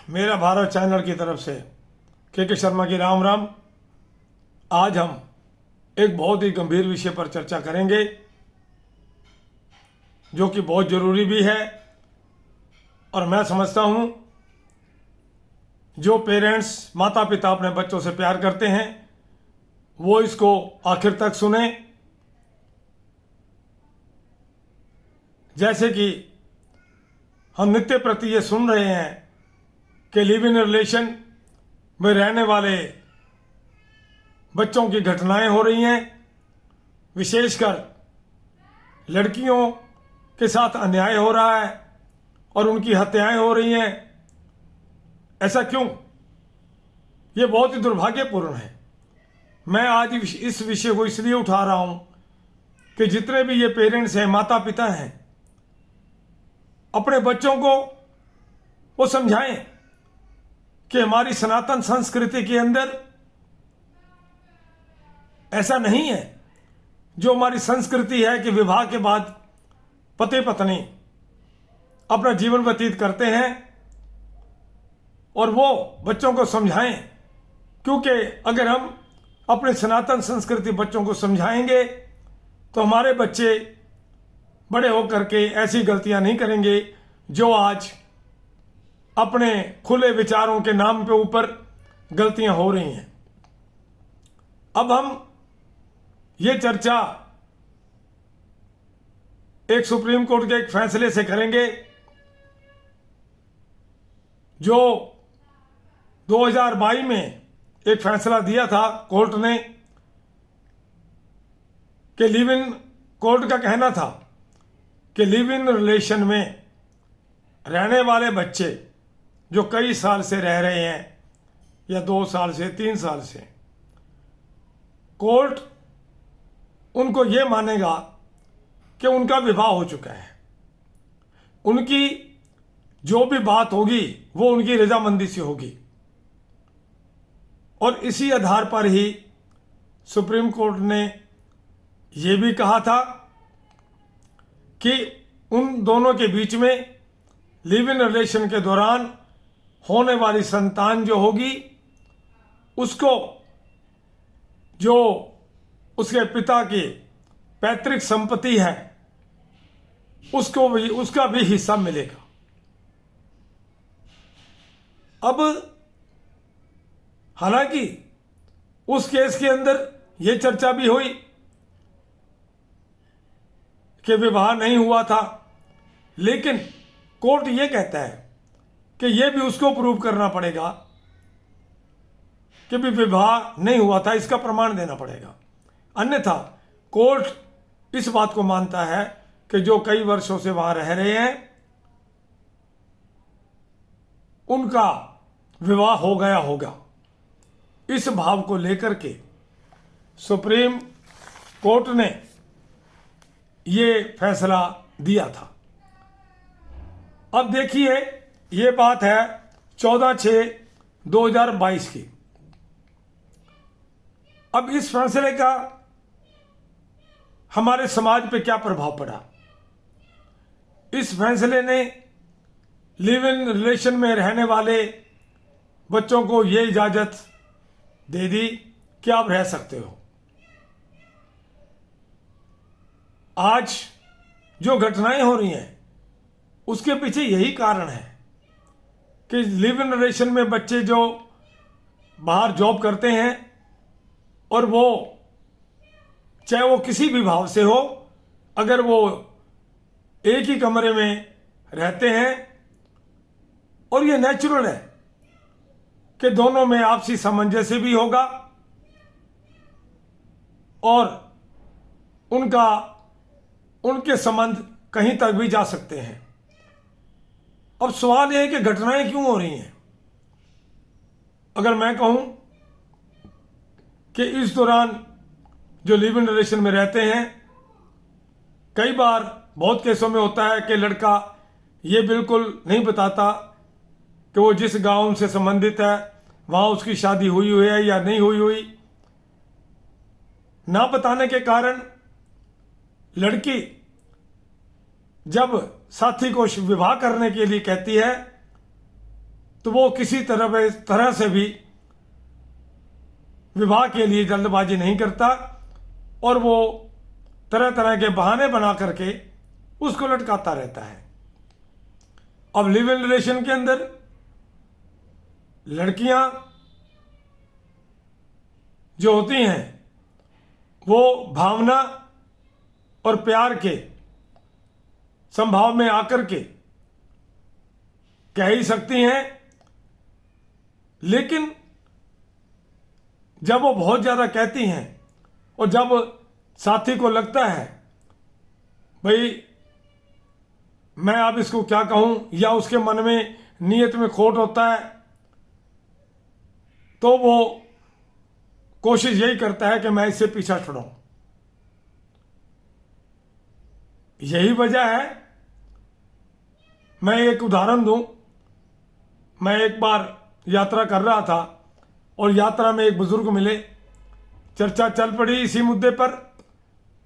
मेरा भारत चैनल की तरफ से के शर्मा की राम राम। आज हम एक बहुत ही गंभीर विषय पर चर्चा करेंगे जो कि बहुत ज़रूरी भी है। और मैं समझता हूँ जो पेरेंट्स माता पिता अपने बच्चों से प्यार करते हैं वो इसको आखिर तक सुने। जैसे कि हम नित्य प्रति ये सुन रहे हैं कि लिव इन रिलेशन में रहने वाले बच्चों की घटनाएं हो रही हैं, विशेषकर लड़कियों के साथ अन्याय हो रहा है और उनकी हत्याएं हो रही हैं। ऐसा क्यों? ये बहुत ही दुर्भाग्यपूर्ण है। मैं आज इस विषय को इसलिए उठा रहा हूं कि जितने भी ये पेरेंट्स हैं, माता पिता हैं, अपने बच्चों को वो समझाएं कि हमारी सनातन संस्कृति के अंदर ऐसा नहीं है। जो हमारी संस्कृति है कि विवाह के बाद पति पत्नी अपना जीवन व्यतीत करते हैं, और वो बच्चों को समझाएं, क्योंकि अगर हम अपने सनातन संस्कृति बच्चों को समझाएंगे तो हमारे बच्चे बड़े होकर के ऐसी गलतियां नहीं करेंगे जो आज अपने खुले विचारों के नाम पे ऊपर गलतियां हो रही हैं। अब हम ये चर्चा एक सुप्रीम कोर्ट के एक फैसले से करेंगे जो 2022 में एक फैसला दिया था कोर्ट ने कि लिव इन, कोर्ट का कहना था कि लिव इन रिलेशन में रहने वाले बच्चे जो कई साल से रह रहे हैं या 2 साल से 3 साल से, कोर्ट उनको ये मानेगा कि उनका विवाह हो चुका है। उनकी जो भी बात होगी वो उनकी रजामंदी से होगी। और इसी आधार पर ही सुप्रीम कोर्ट ने ये भी कहा था कि उन दोनों के बीच में लिव इन रिलेशन के दौरान होने वाली संतान जो होगी उसको जो उसके पिता की पैतृक संपत्ति है उसको भी, उसका भी हिस्सा मिलेगा। अब हालांकि उस केस के अंदर यह चर्चा भी हुई कि विवाह नहीं हुआ था, लेकिन कोर्ट यह कहता है कि यह भी उसको प्रूव करना पड़ेगा कि भी विवाह नहीं हुआ था, इसका प्रमाण देना पड़ेगा। अन्यथा कोर्ट इस बात को मानता है कि जो कई वर्षों से वहां रह रहे हैं उनका विवाह हो गया होगा। इस भाव को लेकर के सुप्रीम कोर्ट ने ये फैसला दिया था। अब देखिए, ये बात है 14/6/2022 की। अब इस फैसले का हमारे समाज पे क्या प्रभाव पड़ा? इस फैसले ने लिव इन रिलेशन में रहने वाले बच्चों को ये इजाजत दे दी कि आप रह सकते हो। आज जो घटनाएं हो रही हैं उसके पीछे यही कारण है कि लिव इन रिलेशन में बच्चे जो बाहर जॉब करते हैं और वो चाहे वो किसी भी भाव से हो, अगर वो एक ही कमरे में रहते हैं और ये नेचुरल है कि दोनों में आपसी सामंजस्य भी होगा और उनके संबंध कहीं तक भी जा सकते हैं। अब सवाल यह है कि घटनाएं क्यों हो रही हैं? अगर मैं कहूं कि इस दौरान जो लिव इन रिलेशन में रहते हैं, कई बार बहुत केसों में होता है कि लड़का ये बिल्कुल नहीं बताता कि वो जिस गांव से संबंधित है वहां उसकी शादी हुई हुई है या नहीं हुई हुई। ना बताने के कारण लड़की जब साथी को विवाह करने के लिए कहती है तो वो किसी तरह से भी विवाह के लिए जल्दबाजी नहीं करता और वो तरह तरह के बहाने बना करके उसको लटकाता रहता है। अब लिव इन रिलेशन के अंदर लड़कियां जो होती हैं वो भावना और प्यार के संभाव में आकर के कह ही सकती हैं, लेकिन जब वो बहुत ज्यादा कहती हैं और जब साथी को लगता है भाई मैं अब इसको क्या कहूं, या उसके मन में नियत में खोट होता है, तो वो कोशिश यही करता है कि मैं इससे पीछा छुड़ाऊं। यही वजह है, मैं एक उदाहरण दूं। मैं एक बार यात्रा कर रहा था और यात्रा में एक बुजुर्ग मिले, चर्चा चल पड़ी इसी मुद्दे पर।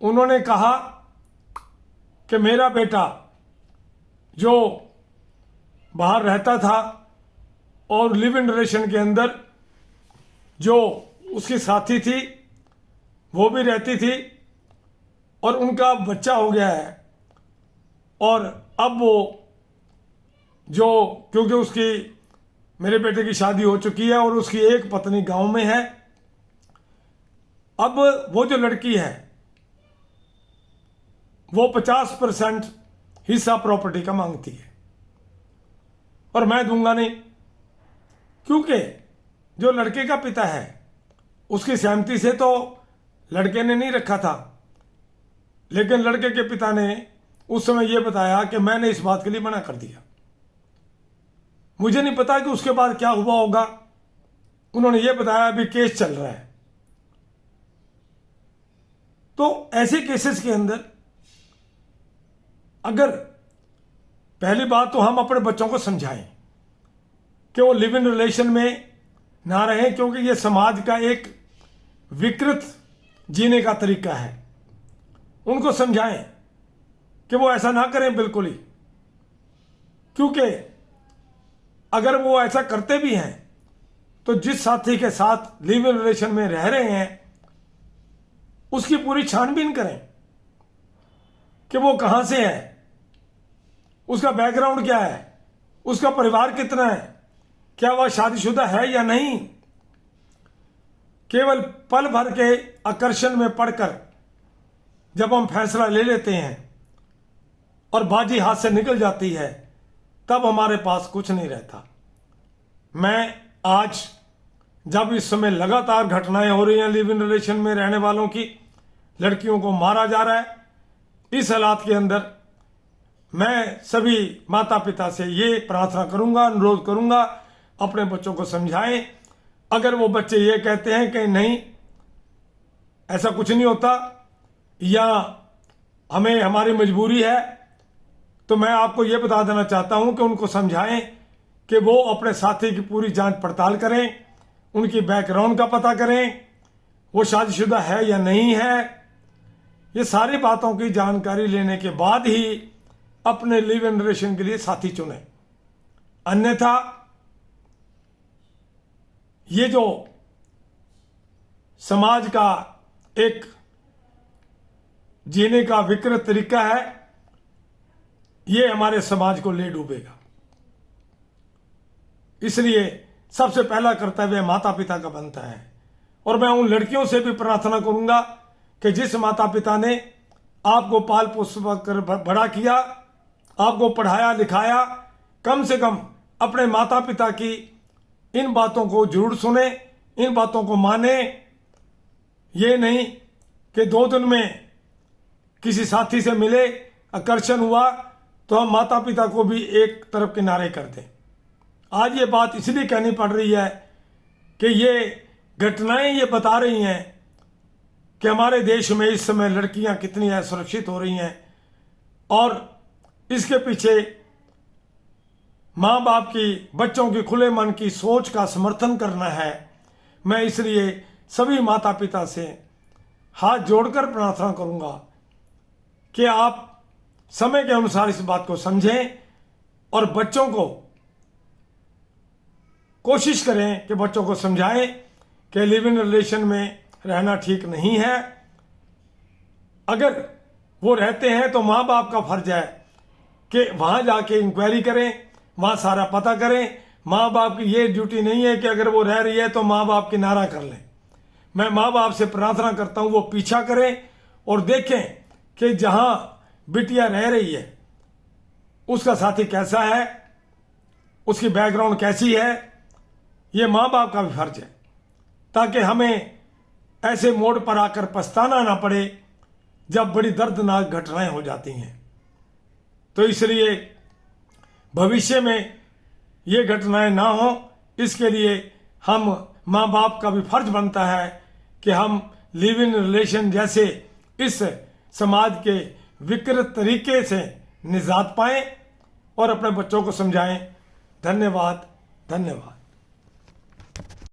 उन्होंने कहा कि मेरा बेटा जो बाहर रहता था और लिव इन रिलेशन के अंदर जो उसकी साथी थी वो भी रहती थी और उनका बच्चा हो गया है, और अब वो जो क्योंकि उसकी मेरे बेटे की शादी हो चुकी है और उसकी एक पत्नी गांव में है, अब वो जो लड़की है वो 50% हिस्सा प्रॉपर्टी का मांगती है और मैं दूंगा नहीं, क्योंकि जो लड़के का पिता है उसकी सहमति से तो लड़के ने नहीं रखा था, लेकिन लड़के के पिता ने उस समय यह बताया कि मैंने इस बात के लिए मना कर दिया। मुझे नहीं पता कि उसके बाद क्या हुआ होगा। उन्होंने ये बताया अभी केस चल रहा है। तो ऐसे केसेस के अंदर अगर पहली बात तो हम अपने बच्चों को समझाएं कि वो लिव इन रिलेशन में ना रहें, क्योंकि ये समाज का एक विकृत जीने का तरीका है। उनको समझाएं कि वो ऐसा ना करें बिल्कुल ही, क्योंकि अगर वो ऐसा करते भी हैं तो जिस साथी के साथ लिव इन रिलेशन में रह रहे हैं उसकी पूरी छानबीन करें कि वो कहां से है, उसका बैकग्राउंड क्या है, उसका परिवार कितना है, क्या वह शादीशुदा है या नहीं। केवल पल भर के आकर्षण में पड़कर जब हम फैसला ले लेते हैं और बाजी हाथ से निकल जाती है तब हमारे पास कुछ नहीं रहता। मैं आज जब इस समय लगातार घटनाएं हो रही हैं लिव इन रिलेशन में रहने वालों की, लड़कियों को मारा जा रहा है, इस हालात के अंदर मैं सभी माता पिता से ये प्रार्थना करूंगा, अनुरोध करूंगा, अपने बच्चों को समझाएं। अगर वो बच्चे ये कहते हैं कि नहीं ऐसा कुछ नहीं होता या हमें हमारी मजबूरी है, तो मैं आपको ये बता देना चाहता हूं कि उनको समझाएं कि वो अपने साथी की पूरी जांच पड़ताल करें, उनकी बैकग्राउंड का पता करें, वो शादीशुदा है या नहीं है। ये सारी बातों की जानकारी लेने के बाद ही अपने लिव इन रिलेशन के लिए साथी चुने। अन्यथा ये जो समाज का एक जीने का विकृत तरीका है ये हमारे समाज को ले डूबेगा। इसलिए सबसे पहला कर्तव्य माता पिता का बनता है। और मैं उन लड़कियों से भी प्रार्थना करूंगा कि जिस माता पिता ने आपको पाल पोस कर बड़ा किया, आपको पढ़ाया लिखाया, कम से कम अपने माता पिता की इन बातों को जरूर सुने, इन बातों को माने। ये नहीं कि 2 दिन में किसी साथी से मिले, आकर्षण हुआ तो हम माता पिता को भी एक तरफ किनारे कर दें। आज ये बात इसलिए कहनी पड़ रही है कि ये घटनाएं ये बता रही हैं कि हमारे देश में इस समय लड़कियां कितनी असुरक्षित हो रही हैं, और इसके पीछे माँ बाप की बच्चों की खुले मन की सोच का समर्थन करना है। मैं इसलिए सभी माता पिता से हाथ जोड़कर प्रार्थना करूंगा कि आप समय के अनुसार इस बात को समझें और बच्चों को कोशिश करें कि बच्चों को समझाएं कि लिव इन रिलेशन में रहना ठीक नहीं है। अगर वो रहते हैं तो माँ बाप का फर्ज है कि वहाँ जाके इंक्वायरी करें, वहाँ सारा पता करें। माँ बाप की ये ड्यूटी नहीं है कि अगर वो रह रही है तो माँ बाप किनारा कर लें। मैं माँ बाप से प्रार्थना करता हूँ वो पीछा करें और देखें कि जहाँ बिटिया रह रही है उसका साथी कैसा है, उसकी बैकग्राउंड कैसी है। ये माँ बाप का भी फर्ज है, ताकि हमें ऐसे मोड़ पर आकर पछताना ना पड़े जब बड़ी दर्दनाक घटनाएं हो जाती हैं। तो इसलिए भविष्य में ये घटनाएं ना हो, इसके लिए हम माँ बाप का भी फर्ज बनता है कि हम लिव इन रिलेशन जैसे इस समाज के विकृत तरीके से निजात पाएं और अपने बच्चों को समझाएं। धन्यवाद, धन्यवाद।